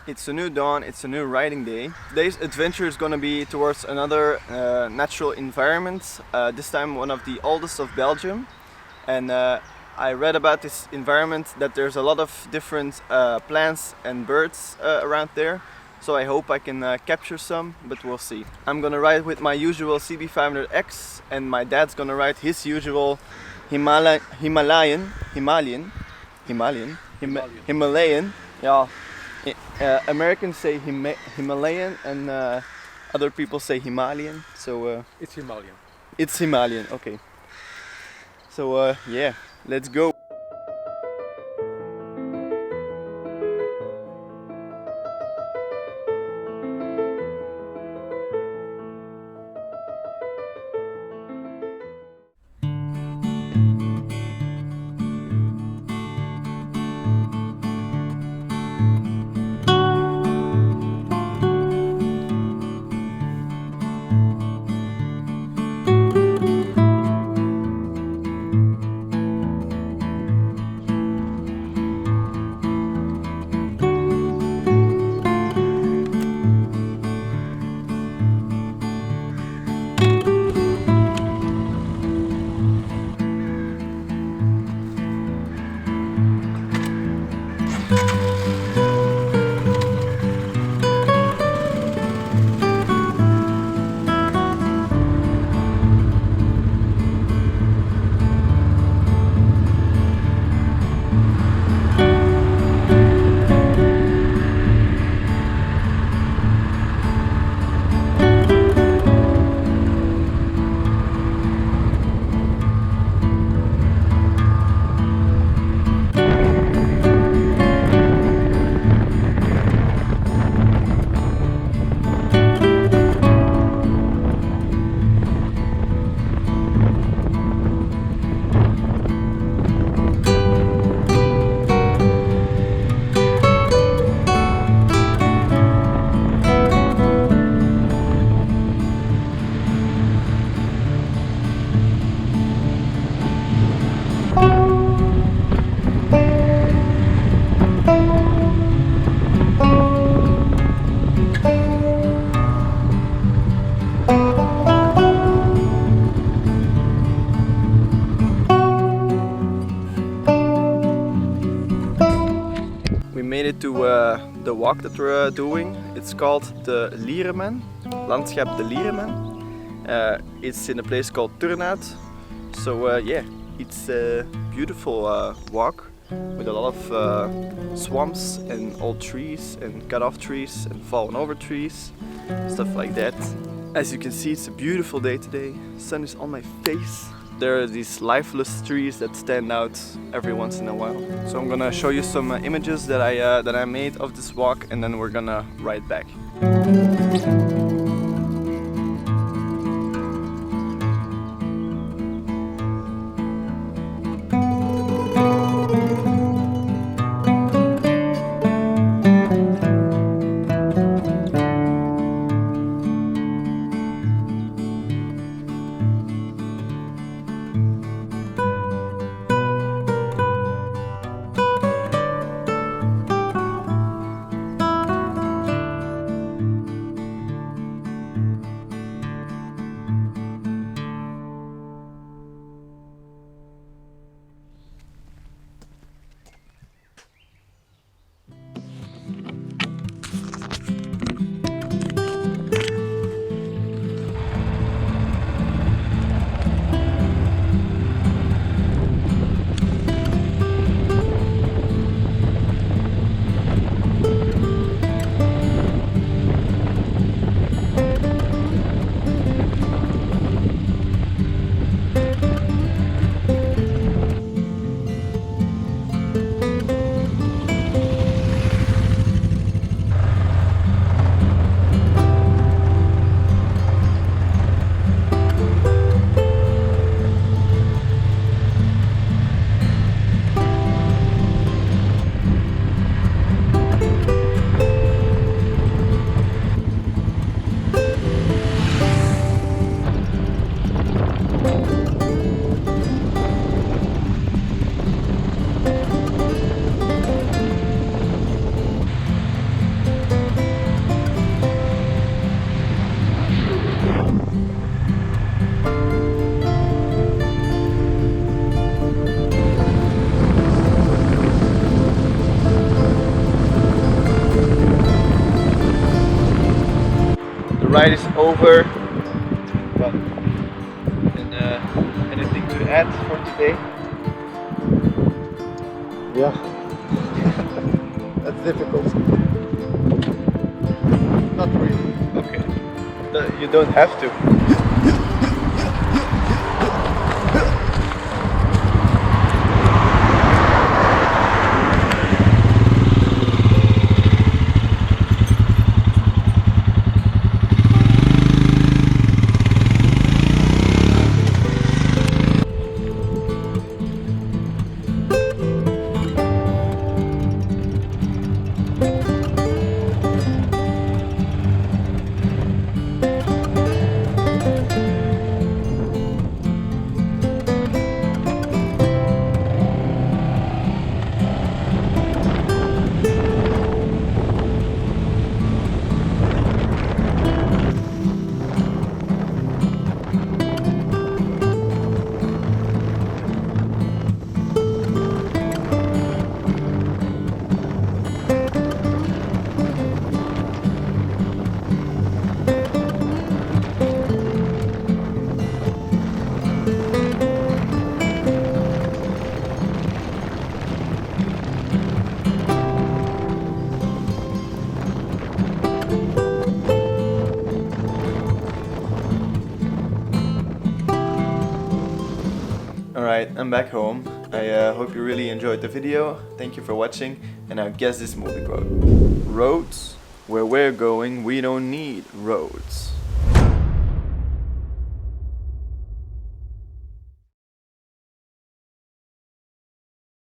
It's a new dawn, it's a new riding day. Today's adventure is gonna be towards another natural environment, this time one of the oldest of Belgium. And I read about this environment that there's a lot of different plants and birds around there. So I hope I can capture some, but we'll see. I'm gonna ride with my usual CB500X and my dad's gonna ride his usual Himalayan. Yeah. Americans say Himalayan and other people say Himalayan. So It's Himalayan. it's Himalayan. Okay. So yeah, let's go. We made it to the walk that we're doing. It's called the Liereman, Landschap de Liereman. It's in a place called Turnhout. So yeah, it's a beautiful walk with a lot of swamps and old trees and cut off trees and fallen over trees, stuff like that. As you can see, it's a beautiful day today. Sun is on my face. There are these lifeless trees that stand out every once in a while. So I'm gonna show you some images that I made of this walk, and then we're gonna ride back. ride is over. But, and anything to add for today? Yeah, that's difficult. Not really. Okay. You don't have to. Alright, I'm back home. I hope you really enjoyed the video. Thank you for watching, and now guess this movie quote. Roads? Where we're going, we don't need roads.